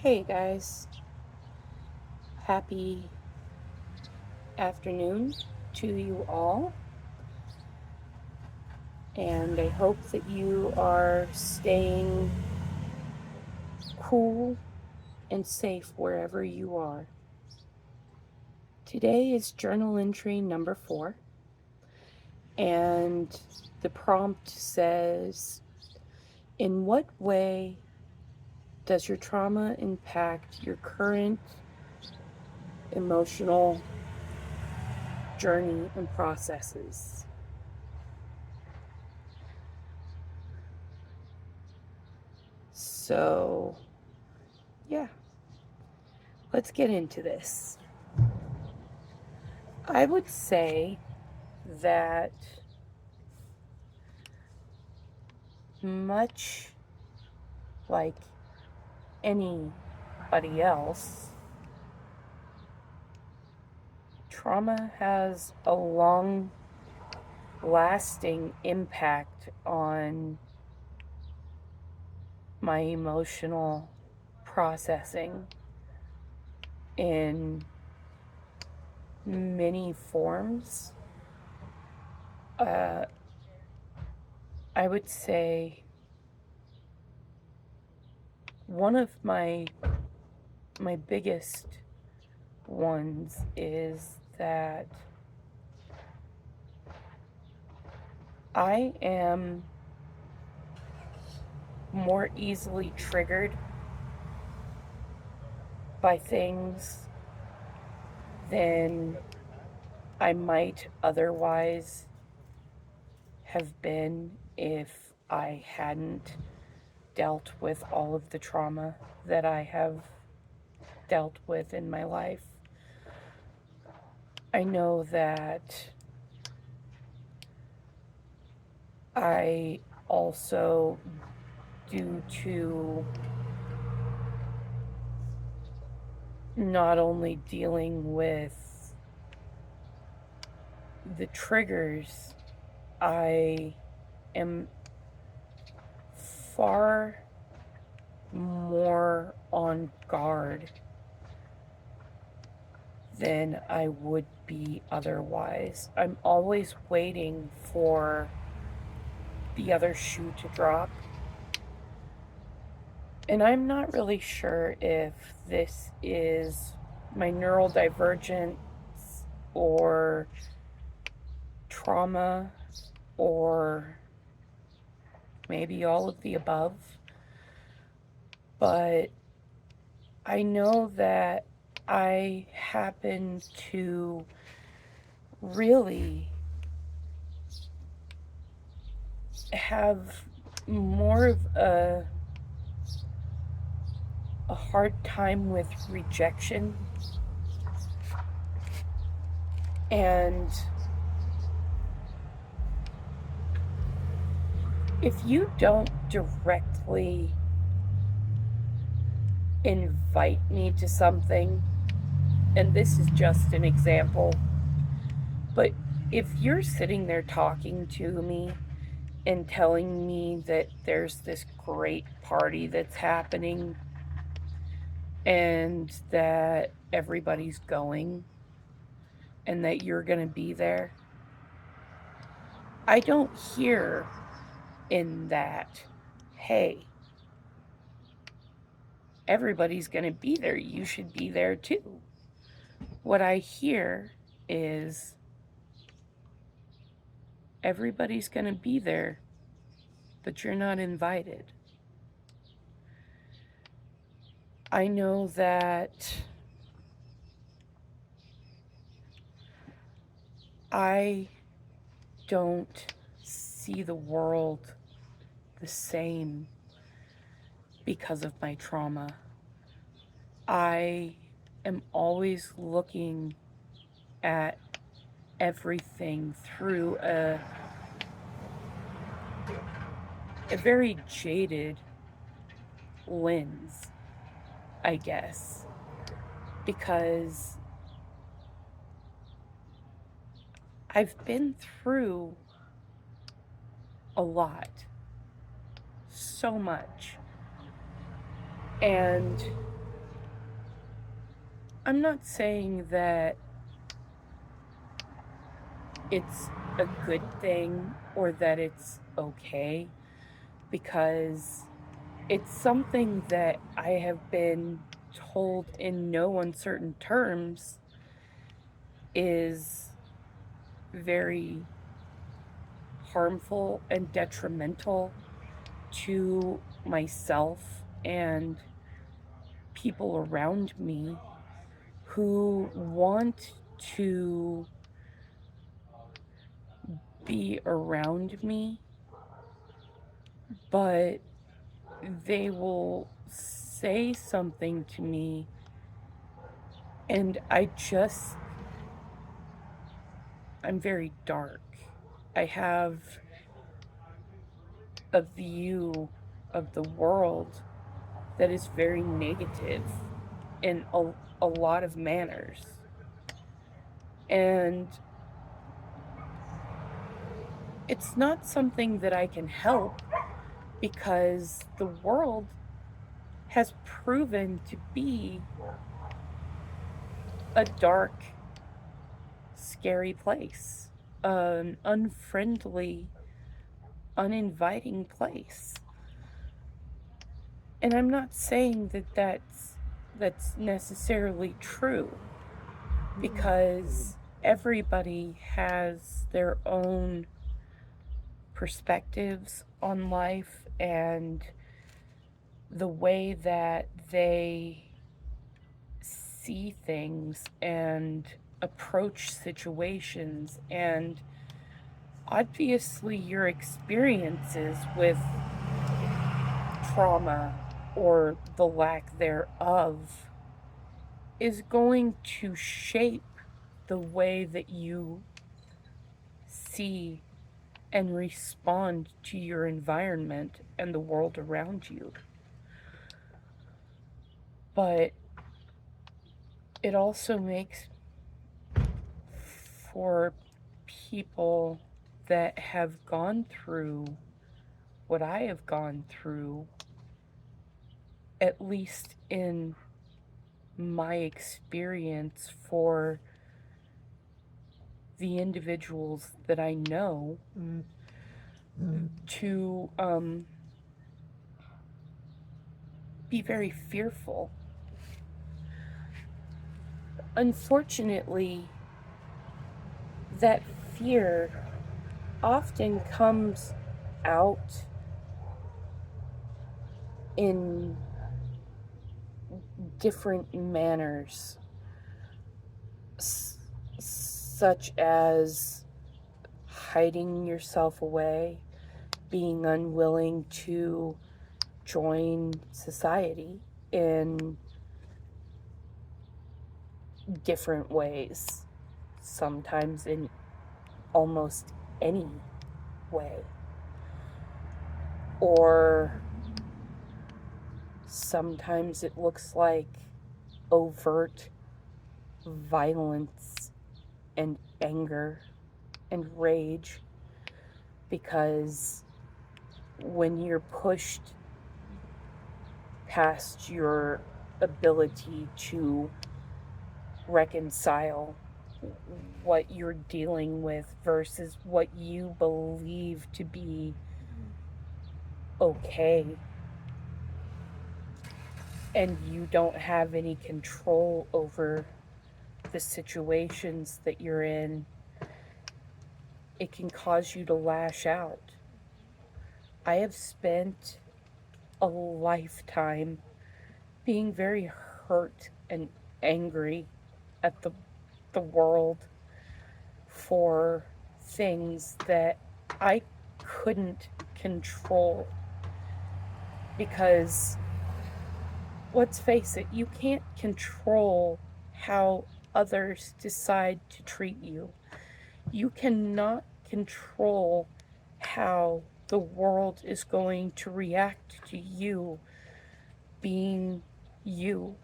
Hey guys, happy afternoon to you all, and I hope that you are staying cool and safe wherever you are. Today is journal entry number 4, and the prompt says, in what way does your trauma impact your current emotional journey and processes? So, yeah, let's get into this. I would say that much like anybody else, trauma has a long lasting impact on my emotional processing in many forms. Uh, I would say one of my biggest ones is that I am more easily triggered by things than I might otherwise have been if I hadn't dealt with all of the trauma that I have dealt with in my life. I know that I also, due to not only dealing with the triggers, I am far more on guard than I would be otherwise. I'm always waiting for the other shoe to drop. And I'm not really sure if this is my neural divergence or trauma or maybe all of the above. But I know that I happen to really have more of a hard time with rejection. And if you don't directly invite me to something, and this is just an example, but if you're sitting there talking to me and telling me that there's this great party that's happening and that everybody's going and that you're going to be there, I don't hear in that, hey, everybody's going to be there. You should be there too. What I hear is everybody's going to be there, but you're not invited. I know that I don't see the world the same because of my trauma. I am always looking at everything through a very jaded lens, I guess, because I've been through a lot, so much, and I'm not saying that it's a good thing or that it's okay, because it's something that I have been told in no uncertain terms is very harmful and detrimental to myself and people around me who want to be around me, but they will say something to me, and I'm very dark. I have a view of the world that is very negative in a lot of manners. And it's not something that I can help, because the world has proven to be a dark, scary place, an unfriendly, uninviting place. And I'm not saying that that's necessarily true, because everybody has their own perspectives on life and the way that they see things and approach situations, and obviously your experiences with trauma or the lack thereof is going to shape the way that you see and respond to your environment and the world around you. But it also makes for people that have gone through what I have gone through, at least in my experience, for the individuals that I know, to be very fearful. Unfortunately, that fear often comes out in different manners, such as hiding yourself away, being unwilling to join society in different ways, sometimes in almost any way, or sometimes it looks like overt violence and anger and rage, because when you're pushed past your ability to reconcile what you're dealing with versus what you believe to be okay, and you don't have any control over the situations that you're in, it can cause you to lash out. I have spent a lifetime being very hurt and angry at the world for things that I couldn't control, because let's face it, you can't control how others decide to treat you. You cannot control how the world is going to react to you being you.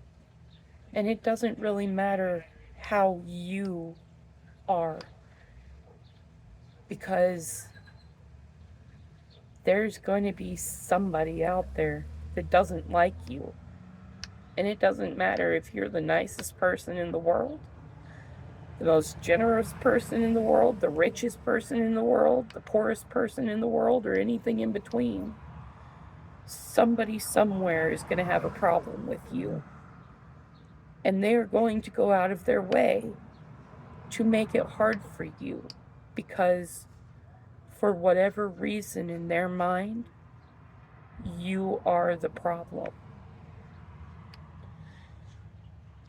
And it doesn't really matter how you are, because there's going to be somebody out there that doesn't like you. And it doesn't matter if you're the nicest person in the world, the most generous person in the world, the richest person in the world, the poorest person in the world, or anything in between. Somebody somewhere is going to have a problem with you. And they're going to go out of their way to make it hard for you because, for whatever reason in their mind, you are the problem.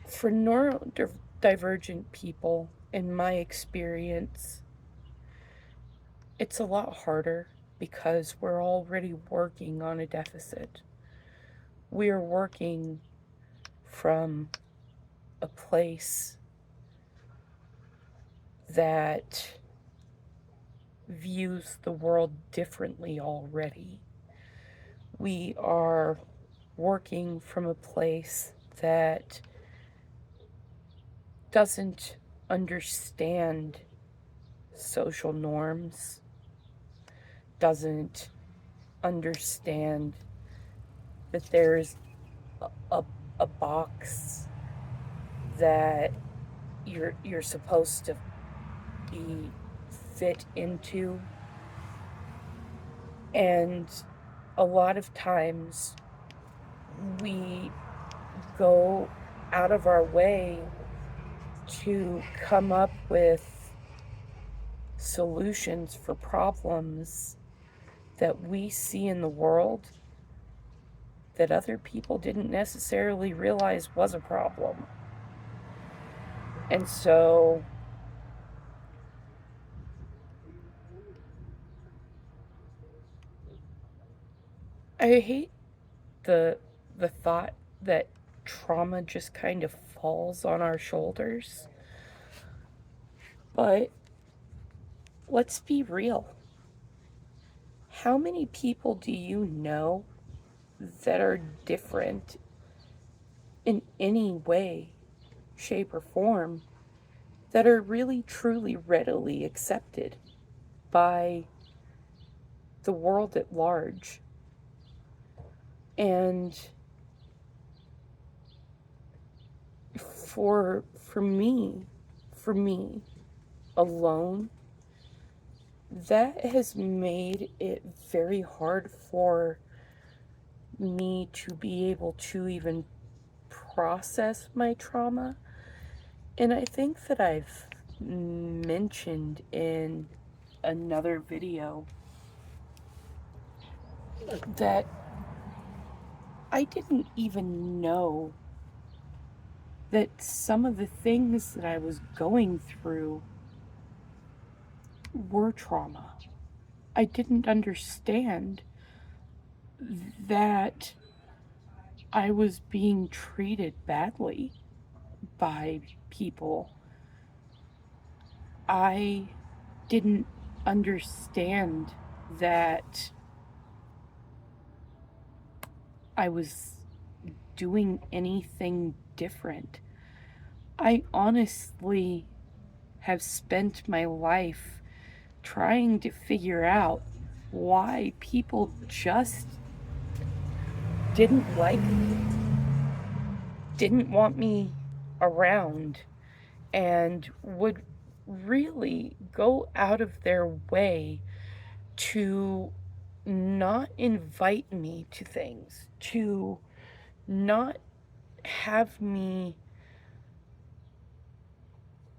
For neurodivergent people, in my experience, it's a lot harder because we're already working on a deficit. We are working from a place that views the world differently already. We are working from a place that doesn't understand social norms, doesn't understand that there's a, a box that you're supposed to be fit into. And a lot of times we go out of our way to come up with solutions for problems that we see in the world that other people didn't necessarily realize was a problem. And so I hate the thought that trauma just kind of falls on our shoulders. But let's be real. How many people do you know that are different in any way, shape, or form that are really, truly, readily accepted by the world at large? And for me alone, that has made it very hard for me to be able to even process my trauma. And I think that I've mentioned in another video that I didn't even know that some of the things that I was going through were trauma. I didn't understand that I was being treated badly by people. I didn't understand that I was doing anything different. I honestly have spent my life trying to figure out why people just didn't like me, didn't want me around, and would really go out of their way to not invite me to things, to not have me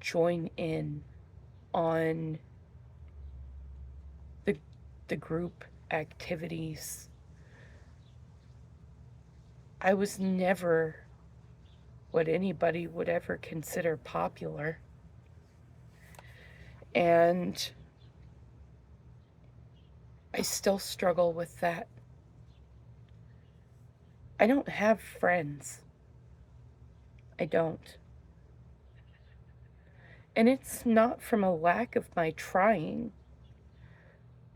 join in on the, the group activities. I was never what anybody would ever consider popular. And I still struggle with that. I don't have friends. I don't. And it's not from a lack of my trying,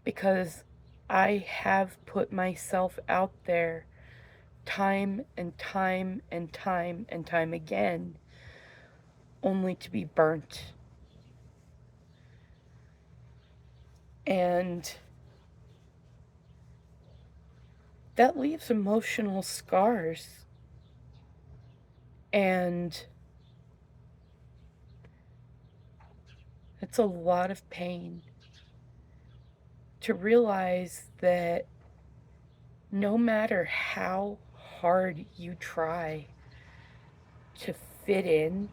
because I have put myself out there time and time and time and time again, only to be burnt. And that leaves emotional scars And it's a lot of pain to realize that no matter how hard you try to fit in,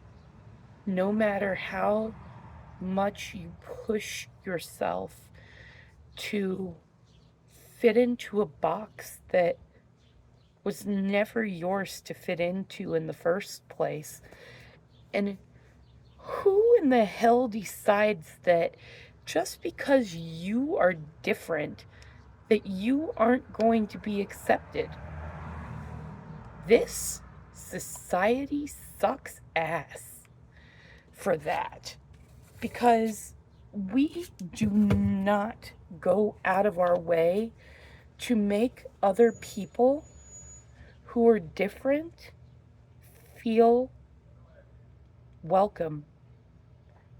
no matter how much you push yourself to fit into a box that was never yours to fit into in the first place. And who in the hell decides that just because you are different, that you aren't going to be accepted? This society sucks ass for that, because we do not go out of our way to make other people who are different feel welcome.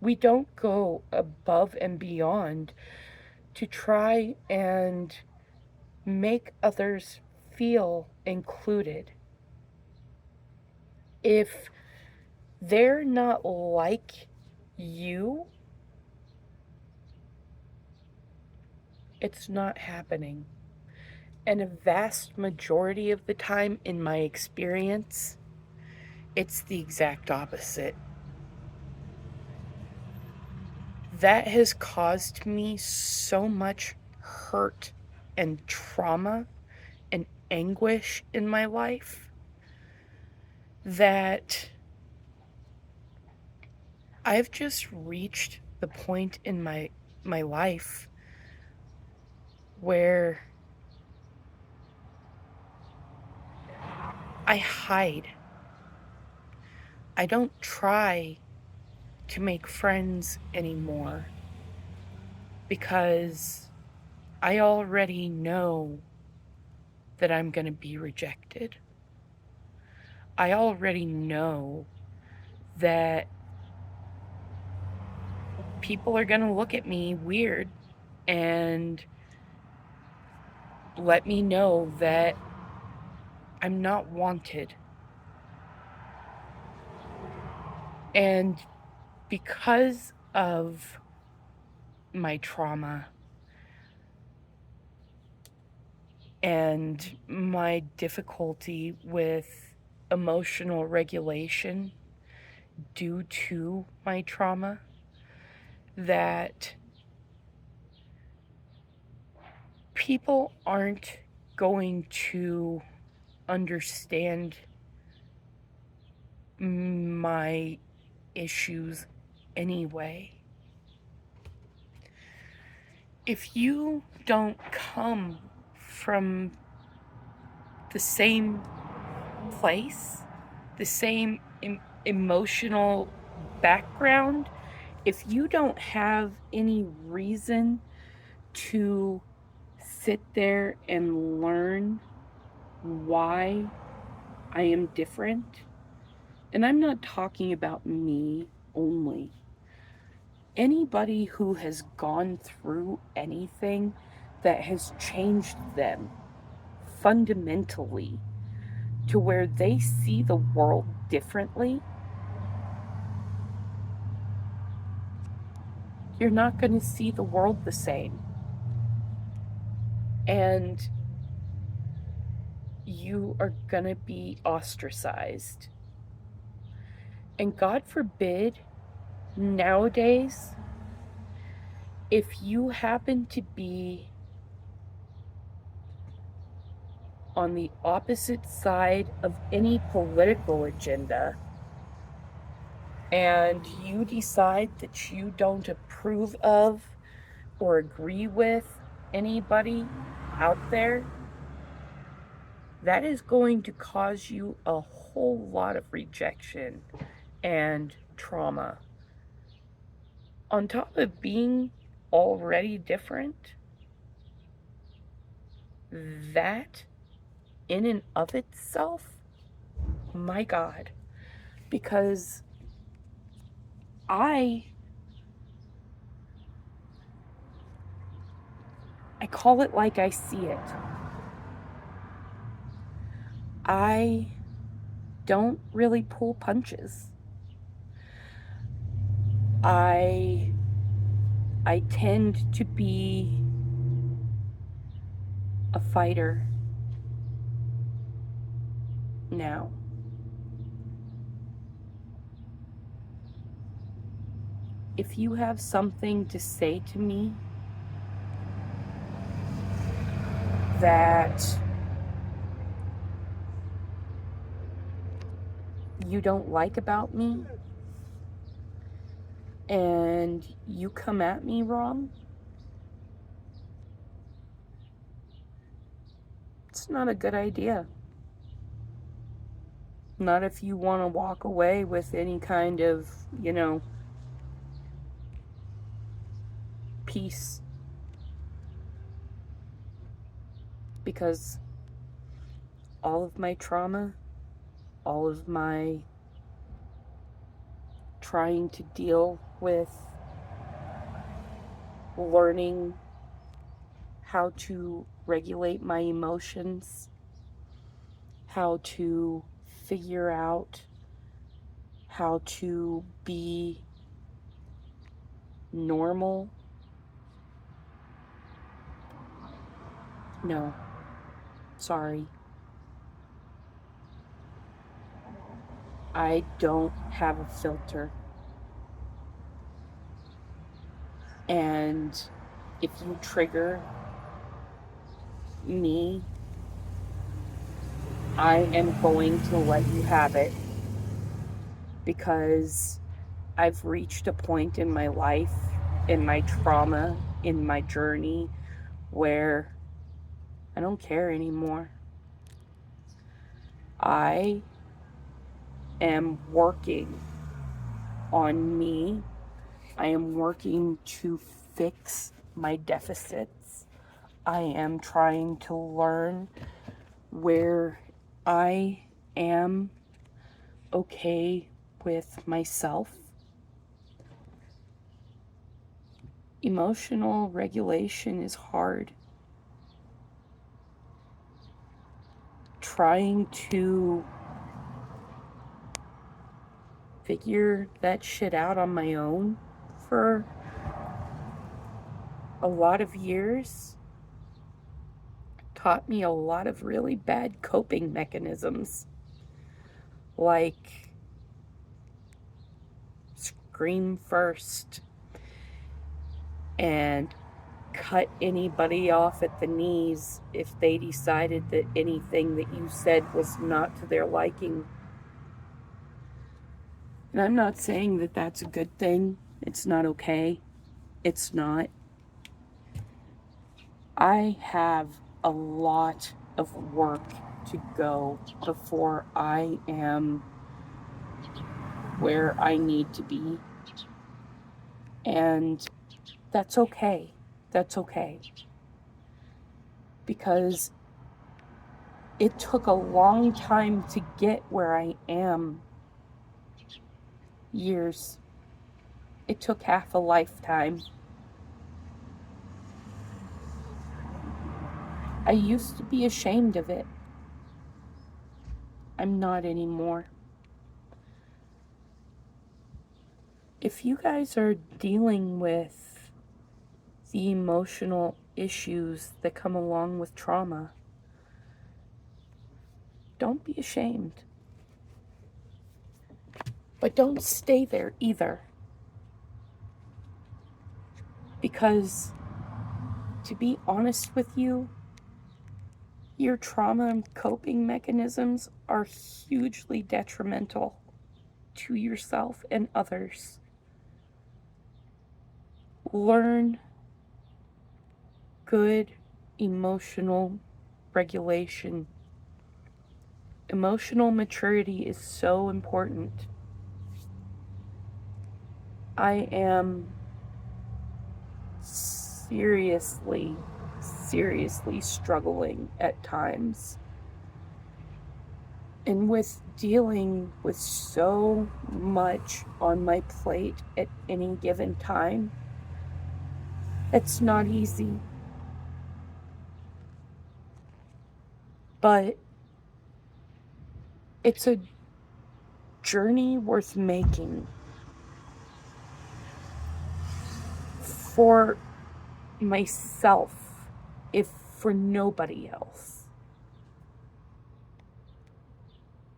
We don't go above and beyond to try and make others feel included. If they're not like you, it's not happening. And a vast majority of the time, in my experience, it's the exact opposite. That has caused me so much hurt and trauma and anguish in my life that I've just reached the point in my life where I hide. I don't try to make friends anymore because I already know that I'm going to be rejected. I already know that people are going to look at me weird and let me know that I'm not wanted. And because of my trauma and my difficulty with emotional regulation due to my trauma, that people aren't going to understand my issues anyway. If you don't come from the same place, the same emotional background, if you don't have any reason to sit there and learn why I am different, and I'm not talking about me only. Anybody who has gone through anything that has changed them fundamentally to where they see the world differently, you're not going to see the world the same. And you are going to be ostracized. And God forbid, nowadays, if you happen to be on the opposite side of any political agenda and you decide that you don't approve of or agree with anybody out there, that is going to cause you a whole lot of rejection and trauma. On top of being already different, that in and of itself, my God, because I call it like I see it. I don't really pull punches. I tend to be a fighter now. If you have something to say to me that you don't like about me and you come at me wrong, it's not a good idea. Not if you want to walk away with any kind of, peace. Because all of my trauma, all of my trying to deal with learning how to regulate my emotions, how to figure out how to be normal. No, sorry. I don't have a filter. And if you trigger me, I am going to let you have it, because I've reached a point in my life, in my trauma, in my journey, where I don't care anymore. I am working on me. I am working to fix my deficits. I am trying to learn where I am okay with myself. Emotional regulation is hard. Trying to figure that shit out on my own for a lot of years taught me a lot of really bad coping mechanisms, like scream first and cut anybody off at the knees if they decided that anything that you said was not to their liking. And I'm not saying that that's a good thing. It's not okay. It's not. I have a lot of work to go before I am where I need to be. And that's okay. That's okay. Because it took a long time to get where I am. Years. It took half a lifetime. I used to be ashamed of it. I'm not anymore. If you guys are dealing with the emotional issues that come along with trauma, don't be ashamed. But don't stay there either. Because, to be honest with you, your trauma and coping mechanisms are hugely detrimental to yourself and others. Learn good emotional regulation. Emotional maturity is so important. I am seriously struggling at times. And with dealing with so much on my plate at any given time, it's not easy. But it's a journey worth making for myself, if for nobody else.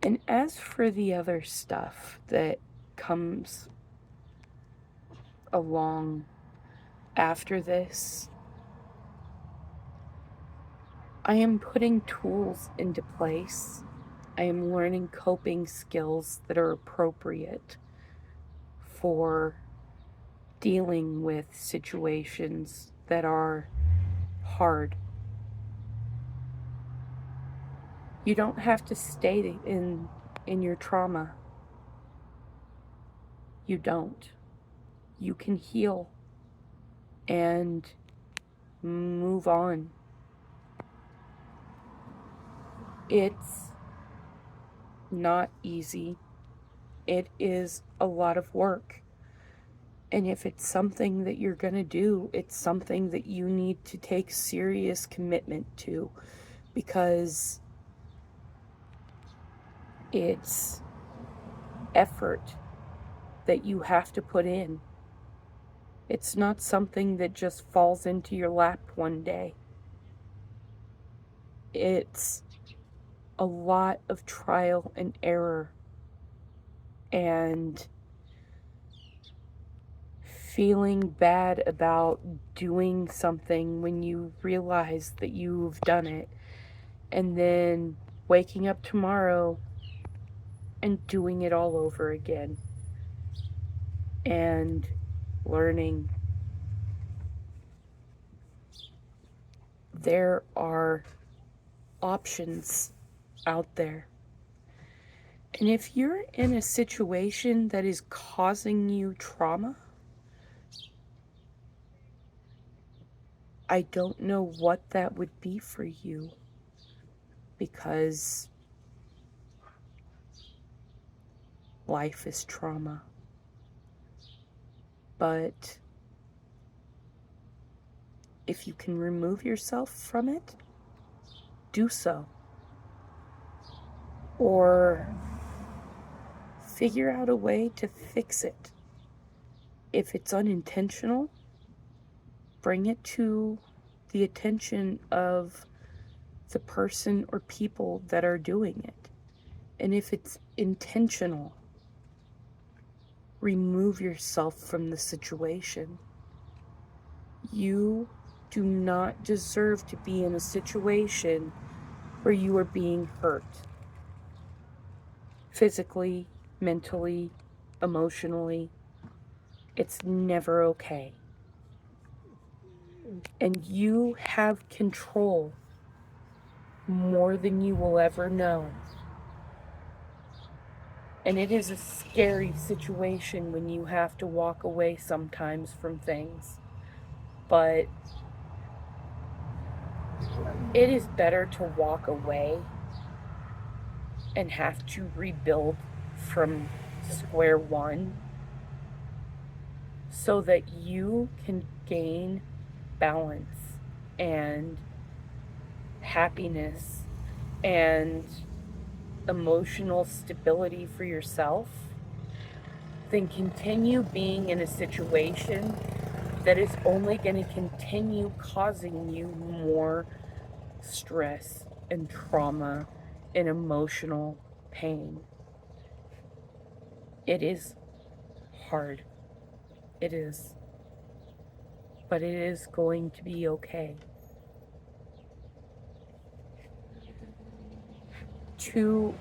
And as for the other stuff that comes along after this, I am putting tools into place. I am learning coping skills that are appropriate for dealing with situations that are hard. You don't have to stay in your trauma. You don't. You can heal and move on. It's not easy. It is a lot of work. And if it's something that you're going to do, it's something that you need to take serious commitment to, because it's effort that you have to put in. It's not something that just falls into your lap one day. It's a lot of trial and error and feeling bad about doing something when you realize that you've done it, and then waking up tomorrow and doing it all over again and learning. There are options out there. And if you're in a situation that is causing you trauma, I don't know what that would be for you, because life is trauma. But if you can remove yourself from it, do so. Or figure out a way to fix it. If it's unintentional, bring it to the attention of the person or people that are doing it. And if it's intentional, remove yourself from the situation. You do not deserve to be in a situation where you are being hurt. Physically, mentally, emotionally. It's never okay. And you have control more than you will ever know. And it is a scary situation when you have to walk away sometimes from things. But it is better to walk away and have to rebuild from square one, so that you can gain balance and happiness and emotional stability for yourself, than continue being in a situation that is only going to continue causing you more stress and trauma and emotional pain. It is hard. It is. But it is going to be okay. To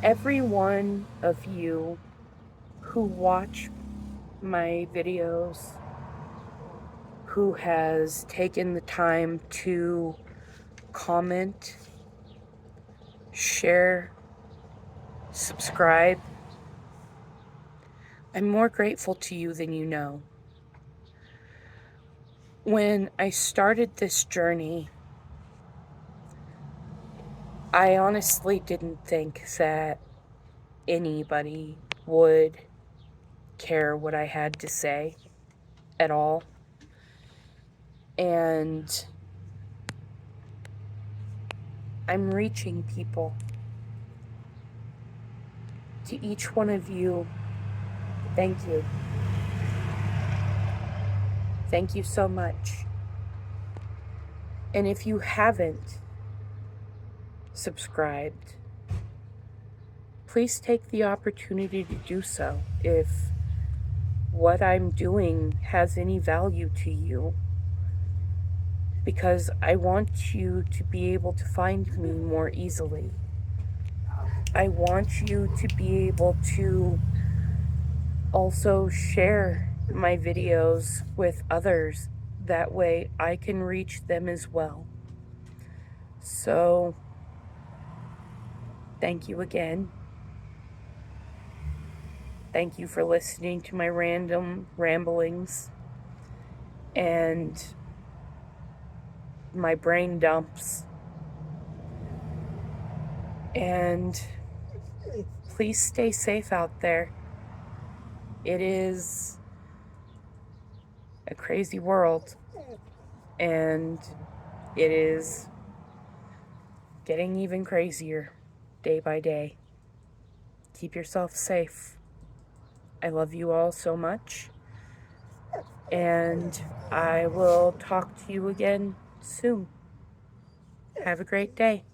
every one of you who watch my videos, who has taken the time to comment, share, subscribe, I'm more grateful to you than you know. When I started this journey, I honestly didn't think that anybody would care what I had to say at all. And I'm reaching people. To each one of you, thank you. Thank you so much. And if you haven't subscribed, please take the opportunity to do so if what I'm doing has any value to you, because I want you to be able to find me more easily. I want you to be able to also share my videos with others. That way I can reach them as well. So, thank you again. Thank you for listening to my random ramblings and my brain dumps. And please stay safe out there. It is a crazy world, and it is getting even crazier day by day. Keep yourself safe. I love you all so much, and I will talk to you again soon. Have a great day.